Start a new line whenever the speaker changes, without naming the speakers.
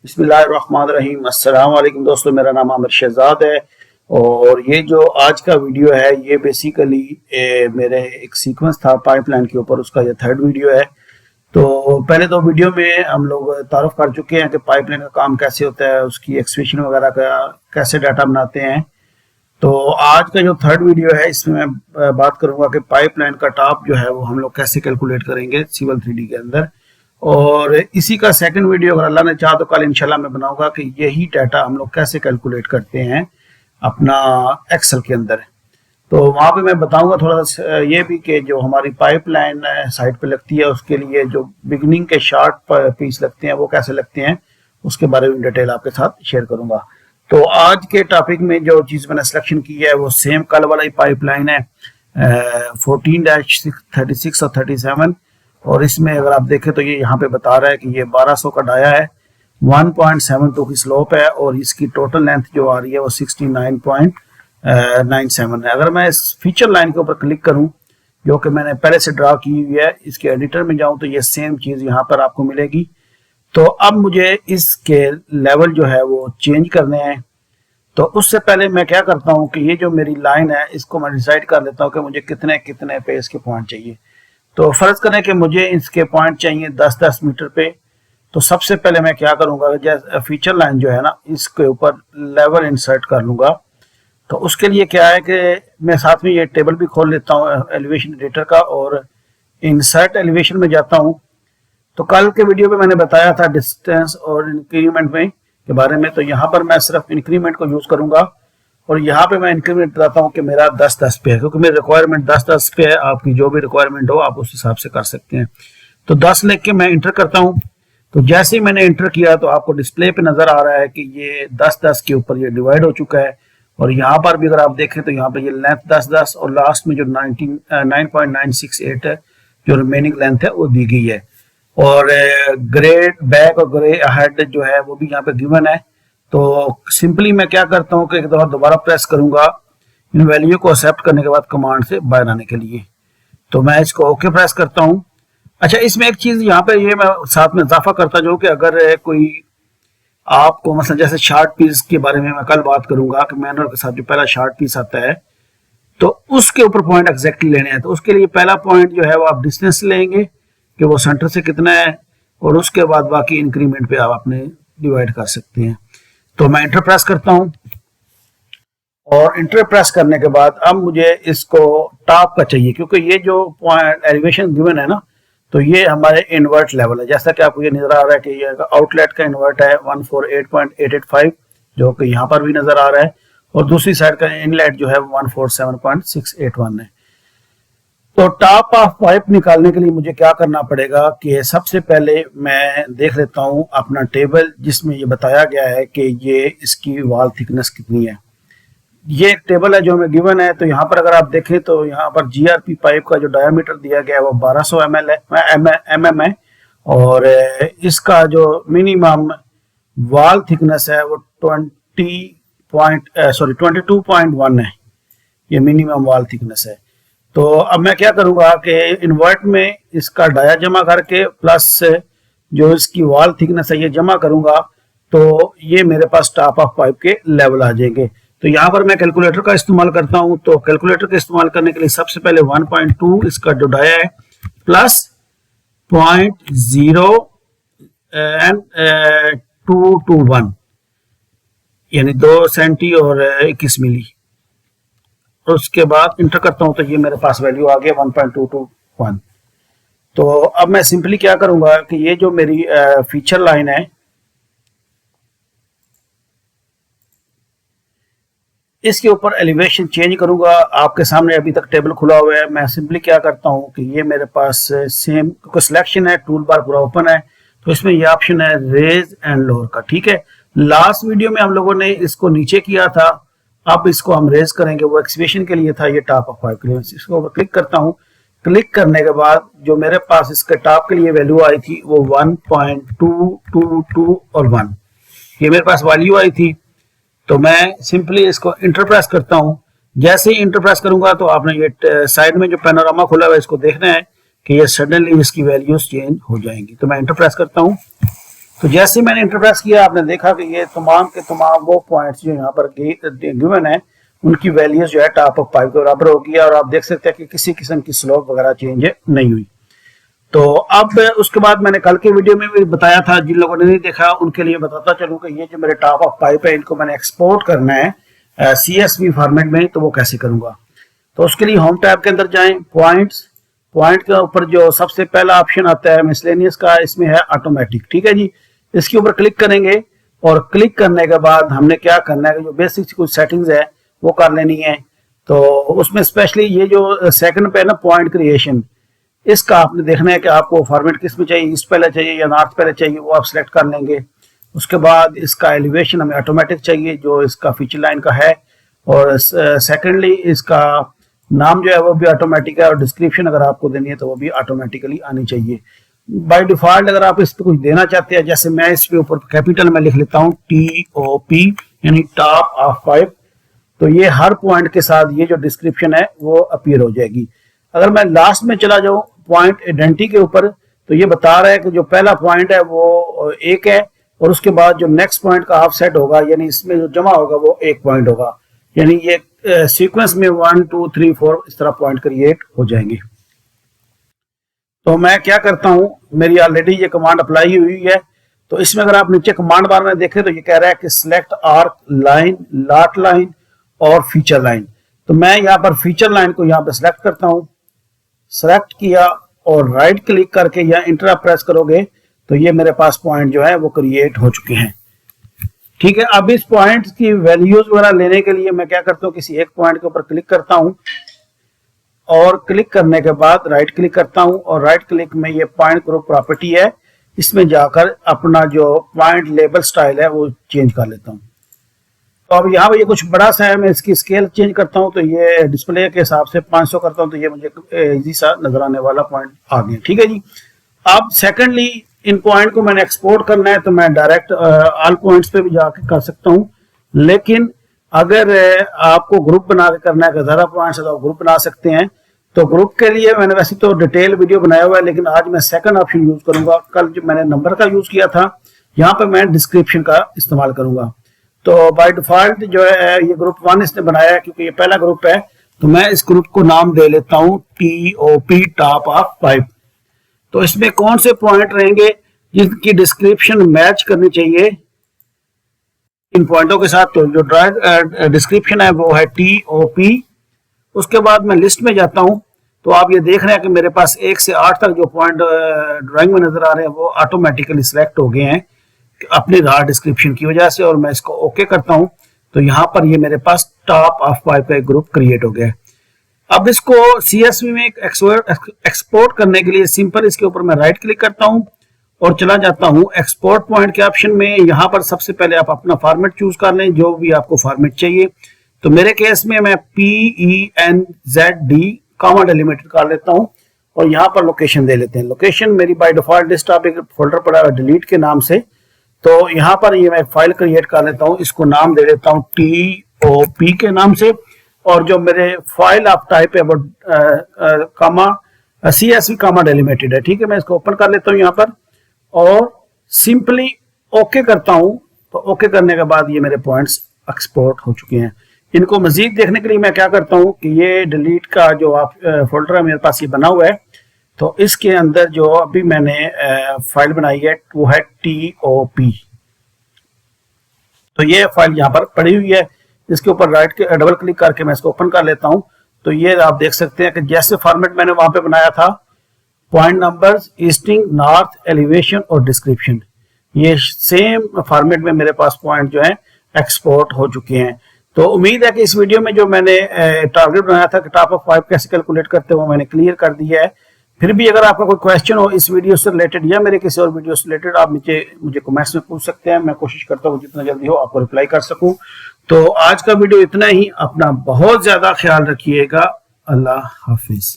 बिस्मिल्लाहिर्रहमानिर्रहीम। अस्सलाम वालेकुम दोस्तों, मेरा नाम आमिर शहजाद है और ये जो आज का वीडियो है ये बेसिकली मेरे एक सीक्वेंस था पाइपलाइन के ऊपर, उसका ये थर्ड वीडियो है। तो पहले दो वीडियो में हम लोग तारुफ कर चुके हैं कि पाइपलाइन का काम कैसे होता है, उसकी एक्सप्रेशन वगैरह का कैसे डाटा बनाते हैं। तो आज का जो थर्ड वीडियो है इसमें मैं बात करूंगा कि पाइपलाइन का टॉप जो है वो हम लोग कैसे कैलकुलेट करेंगे सिविल 3D के अंदर। और इसी का सेकंड वीडियो अगर अल्लाह ने चाहा तो कल इंशाल्लाह मैं बनाऊंगा कि यही डाटा हम लोग कैसे कैलकुलेट करते हैं अपना एक्सेल के अंदर। तो वहाँ पे मैं बताऊंगा थोड़ा सा ये भी कि जो हमारी पाइपलाइन साइट पे लगती है उसके लिए जो बिगनिंग के शार्ट पीस लगते हैं वो कैसे लगते हैं, उसके बारे में डिटेल आपके साथ शेयर करूंगा। तो आज के टॉपिक में जो चीज़ मैंने सिलेक्शन की है वो सेम कल वाला ही पाइपलाइन है 14-36 और 37। और इसमें अगर आप देखें तो ये यहाँ पे बता रहा है कि ये 1200 का डाया है, 1.72 की स्लोप है और इसकी टोटल लेंथ जो आ रही है वो 69.97 है। अगर मैं इस फीचर लाइन के ऊपर क्लिक करूं जो कि मैंने पहले से ड्रा की हुई है, इसके एडिटर में जाऊं तो ये सेम चीज़ यहाँ पर आपको मिलेगी। तो अब मुझे इसके लेवल जो है वो चेंज करने हैं। तो उससे पहले मैं क्या करता हूँ कि ये जो मेरी लाइन है इसको मैं डिसाइड कर लेता हूँ कि मुझे कितने कितने पे इसके पॉइंट चाहिए। तो फर्ज करें कि मुझे इसके पॉइंट चाहिए 10-10 मीटर पे। तो सबसे पहले मैं क्या करूंगा, जैसे फीचर लाइन जो है ना इसके ऊपर लेवल इंसर्ट कर लूंगा। तो उसके लिए क्या है कि मैं साथ में ये टेबल भी खोल लेता हूँ एलिवेशन एडिटर का और इंसर्ट एलिवेशन में जाता हूँ। तो कल के वीडियो में मैंने बताया था डिस्टेंस और इंक्रीमेंट में के बारे में, तो यहाँ पर मैं सिर्फ इंक्रीमेंट को यूज करूंगा और यहाँ पे मैं इंक्रीमेंट बताता हूँ कि मेरा 10-10 पे है, क्योंकि मेरी रिक्वायरमेंट 10-10 पे है। आपकी जो भी रिक्वायरमेंट हो आप उस हिसाब से कर सकते हैं। तो 10 लिख के मैं इंटर करता हूँ। तो जैसे ही मैंने इंटर किया तो आपको डिस्प्ले पे नजर आ रहा है कि ये 10-10 के ऊपर ये डिवाइड हो चुका है। और यहाँ पर भी अगर आप देखें तो यहाँ पे ये लेंथ 10-10 और लास्ट में जो 9.968 है जो रिमेनिंग लेंथ है वो दी गई है। और ग्रे बैक और ग्रे हेड जो है वो भी यहाँ पे गिवन है। तो सिंपली मैं क्या करता हूँ कि एक दफा दोबारा प्रेस करूंगा इन वैल्यू को एक्सेप्ट करने के बाद कमांड से बाहर आने के लिए। तो मैं इसको ओके प्रेस करता हूँ। अच्छा, इसमें एक चीज यहाँ पे ये मैं साथ में इजाफा करता जाऊँ कि अगर कोई आपको मतलब जैसे शार्ट पीस के बारे में मैं कल बात करूंगा कि मैनुअल के साथ जो पहला शार्ट पीस आता है तो उसके ऊपर पॉइंट एग्जैक्टली लेने हैं। तो उसके लिए पहला पॉइंट जो है वो आप डिस्टेंस लेंगे कि वो सेंटर से कितना है और उसके बाद बाकी इंक्रीमेंट पे आप अपने डिवाइड कर सकते हैं। तो मैं इंटर प्रेस करता हूं और इंटर प्रेस करने के बाद अब मुझे इसको टॉप का चाहिए, क्योंकि ये जो पॉइंट एलिवेशन गिवन है ना तो ये हमारे इन्वर्ट लेवल है। जैसा कि आपको ये नजर आ रहा है कि ये आउटलेट का इन्वर्ट है 148.885 जो कि यहाँ पर भी नजर आ रहा है और दूसरी साइड का इनलेट जो है 147.681 है। तो टॉप ऑफ पाइप निकालने के लिए मुझे क्या करना पड़ेगा कि सबसे पहले मैं देख लेता हूं अपना टेबल जिसमें ये बताया गया है कि ये इसकी वॉल थिकनेस कितनी है। ये एक टेबल है जो हमें गिवन है। तो यहाँ पर अगर आप देखें तो यहाँ पर जीआरपी पाइप का जो डायमीटर दिया गया है वो 1200 mm है और इसका जो मिनिमम वॉल थिकनेस है वो 22.1 है। ये मिनिमम वॉल थिकनेस है। तो अब मैं क्या करूंगा कि इन्वर्ट में इसका डाया जमा करके प्लस जो इसकी वॉल थिकनेस है ये जमा करूंगा तो ये मेरे पास टॉप ऑफ पाइप के लेवल आ जाएंगे। तो यहाँ पर मैं कैलकुलेटर का इस्तेमाल करता हूं। तो कैलकुलेटर का इस्तेमाल करने के लिए सबसे पहले 1.2 इसका जो डाया है प्लस 0.0 एंड 221 यानी 2 सेंटी और 21 मिली। और उसके बाद इंटर करता हूं तो ये मेरे पास वैल्यू आ गया 1.221। तो अब मैं सिंपली क्या करूंगा कि ये जो मेरी फीचर लाइन है इसके ऊपर एलिवेशन चेंज करूंगा। आपके सामने अभी तक टेबल खुला हुआ है। मैं सिंपली क्या करता हूं कि ये मेरे पास सेम कोई सिलेक्शन है, टूल बार पूरा ओपन है तो इसमें ये ऑप्शन है रेज एंड लोअर का। ठीक है, लास्ट वीडियो में हम लोगों ने इसको नीचे किया था, अब इसको हम रेज करेंगे। वो एक्सप्रेशन के लिए था, ये टॉप ऑफ पाइप के लिए। इसको ऊपर क्लिक करता हूँ। क्लिक करने के बाद जो मेरे पास इसके टॉप के लिए वैल्यू आई थी वो 1.222 और 1 ये मेरे पास वैल्यू आई थी। तो मैं सिंपली इसको इंटर प्रेस करता हूँ। जैसे ही इंटर प्रेस करूंगा तो आपने ये साइड में जो पैनोरामा खुला हुआ है इसको देखना है कि ये सडनली इसकी वैल्यूज चेंज हो जाएंगी। तो मैं इंटर प्रेस करता हूँ तो जैसे मैंने इंटर प्रेस किया, आपने देखा कि ये तमाम के तमाम वो पॉइंट्स जो यहाँ पर गिवन है उनकी वैल्यूज जो है टॉप ऑफ पाइप के बराबर होगी, और आप देख सकते हैं कि किसी किस्म की स्लोप वगैरह चेंज नहीं हुई। तो अब उसके बाद मैंने कल के वीडियो में भी बताया था, जिन लोगों ने नहीं देखा उनके लिए बताता चलूं कि ये जो मेरे टॉप ऑफ पाइप है इनको मैंने एक्सपोर्ट करना है CSV फॉर्मेट में, तो वो कैसे करूंगा। तो उसके लिए होम टैब के अंदर जाएं, पॉइंट के ऊपर जो सबसे पहला ऑप्शन आता है मिसलेनियस का, इसमें है ऑटोमेटिक, ठीक है जी। इसके ऊपर क्लिक करेंगे और क्लिक करने के बाद हमने क्या करना है कि जो बेसिक कुछ सेटिंग्स है वो कर लेनी है। तो उसमें स्पेशली ये जो सेकंड पे है ना पॉइंट क्रिएशन, इसका आपने देखना है कि आपको फॉर्मेट किस में चाहिए, ईस्ट पहले चाहिए या नॉर्थ पहले चाहिए, वो आप सिलेक्ट कर लेंगे। उसके बाद इसका एलिवेशन हमें ऑटोमेटिक चाहिए जो इसका फीचर लाइन का है, और सेकेंडली इसका नाम जो है वो भी ऑटोमेटिक है, और डिस्क्रिप्शन अगर आपको देनी है तो वो भी ऑटोमेटिकली आनी चाहिए। बाय डिफॉल्ट अगर आप इस पे कुछ देना चाहते हैं, जैसे मैं इस पे ऊपर कैपिटल में लिख लेता हूँ TOP यानी टॉप ऑफ पाइप, तो ये हर पॉइंट के साथ ये जो डिस्क्रिप्शन है वो अपीयर हो जाएगी। अगर मैं लास्ट में चला जाऊं पॉइंट आइडेंटिटी के ऊपर, तो ये बता रहा है कि जो पहला पॉइंट है वो 1 है, और उसके बाद जो नेक्स्ट पॉइंट का ऑफसेट होगा यानी इसमें जो जमा होगा वो 1 पॉइंट होगा, यानी ये सीक्वेंस में 1 2 3 4 इस तरह पॉइंट क्रिएट हो जाएंगे। तो मैं क्या करता हूं, मेरी ऑलरेडी ये कमांड अप्लाई हुई है, तो इसमें अगर आप नीचे कमांड बार में देखें तो ये कह रहा है कि select arc line, lot line और फीचर लाइन। तो मैं यहाँ पर फीचर लाइन को यहाँ पे सिलेक्ट करता हूँ, सेलेक्ट किया और राइट क्लिक करके या इंटर प्रेस करोगे तो ये मेरे पास पॉइंट जो है वो क्रिएट हो चुके हैं, ठीक है। अब इस पॉइंट की वैल्यूज वगैरह लेने के लिए मैं क्या करता हूँ, किसी एक पॉइंट के ऊपर क्लिक करता हूँ, और क्लिक करने के बाद राइट क्लिक करता हूँ, और राइट क्लिक में ये पॉइंट ग्रुप प्रॉपर्टी है, इसमें जाकर अपना जो पॉइंट लेबल स्टाइल है वो चेंज कर लेता हूँ। तो अब यहाँ पे ये कुछ बड़ा सा है, मैं इसकी स्केल चेंज करता हूँ, तो ये डिस्प्ले के हिसाब से 500 करता हूँ, तो ये मुझे इजी सा नजर आने वाला पॉइंट आ गया, ठीक है जी। अब सेकंडली इन पॉइंट को मैंने एक्सपोर्ट करना है, तो मैं डायरेक्ट ऑल पॉइंट्स पे भी जाके कर सकता हूँ, लेकिन अगर आपको ग्रुप बना के करना है कि ज़्यादा पॉइंट्स है तो आप ग्रुप बना सकते हैं। तो ग्रुप के लिए मैंने वैसे तो डिटेल वीडियो बनाया हुआ है, लेकिन आज मैं सेकंड ऑप्शन यूज करूंगा। कल जो मैंने नंबर का यूज किया था, यहाँ पे मैं डिस्क्रिप्शन का इस्तेमाल करूंगा। तो बाय डिफॉल्ट जो है ये ग्रुप 1 इसने बनाया है, क्योंकि ये पहला ग्रुप है, तो मैं इस ग्रुप को नाम दे लेता हूँ TOP टॉप ऑफ पाइप। तो इसमें कौन से पॉइंट रहेंगे जिनकी डिस्क्रिप्शन मैच करनी चाहिए इन पॉइंटों के साथ, तो जो डिस्क्रिप्शन है वो है TOP। उसके बाद मैं लिस्ट में जाता हूं, तो आप ये देख रहे हैं कि मेरे पास 1 से 8 तक जो पॉइंट ड्राइंग में नजर आ रहे हैं वो ऑटोमेटिकली सिलेक्ट हो गए हैं अपनी राह डिस्क्रिप्शन की वजह से, और मैं इसको ओके करता हूं, तो यहाँ पर ये मेरे पास टॉप ऑफ पाइप का एक ग्रुप क्रिएट हो गया है। अब इसको CSV में एक्सपोर्ट करने के लिए सिंपल इसके ऊपर मैं राइट क्लिक करता हूं और चला जाता हूं एक्सपोर्ट पॉइंट के ऑप्शन में। यहाँ पर सबसे पहले आप अपना फॉर्मेट चूज कर लें, जो भी आपको फॉर्मेट चाहिए। तो मेरे केस में मैं PENZD कॉमा डिलीमिटेड कर लेता हूं, और यहाँ पर लोकेशन दे लेते हैं। लोकेशन मेरी बाय डिफॉल्ट डेस्कटॉप एक फोल्डर पड़ा है डिलीट के नाम से, तो यहाँ पर ये मैं फाइल क्रिएट कर लेता हूँ, इसको नाम दे देता हूँ TOP के नाम से, और जो मेरे फाइल ऑफ टाइप है वो कॉमा CSV कॉमा डिलीमिटेड है, ठीक है। मैं इसको ओपन कर लेता हूँ यहाँ पर और सिंपली ओके करता हूँ। तो ओके करने के बाद ये मेरे पॉइंट्स एक्सपोर्ट हो चुके हैं। इनको मजीद देखने के लिए मैं क्या करता हूँ कि ये डिलीट का जो आप फोल्डर है मेरे पास ये बना हुआ है, तो इसके अंदर जो अभी मैंने फाइल बनाई है वो है TOP। तो ये फाइल यहाँ पर पड़ी हुई है, इसके ऊपर राइट डबल क्लिक करके मैं इसको ओपन कर लेता हूँ। तो ये आप देख सकते हैं कि जैसे फॉर्मेट मैंने वहां पे बनाया था, point numbers, easting, north, elevation और डिस्क्रिप्शन, ये सेम फॉर्मेट में मेरे पास पॉइंट जो है एक्सपोर्ट हो चुके हैं। तो उम्मीद है कि इस वीडियो में जो मैंने टारगेट बनाया था कि टॉप ऑफ पाइप कैसे कैलकुलेट करते हैं वो मैंने क्लियर कर दिया है। फिर भी अगर आपका कोई क्वेश्चन हो इस वीडियो से रिलेटेड या मेरे किसी और वीडियो से रिलेटेड, आप मुझे कमेंट्स में पूछ सकते हैं। मैं कोशिश करता हूँ जितना जल्दी हो आपको रिप्लाई कर सकूं। तो आज का वीडियो इतना ही। अपना बहुत ज्यादा ख्याल रखिएगा। अल्लाह हाफिज।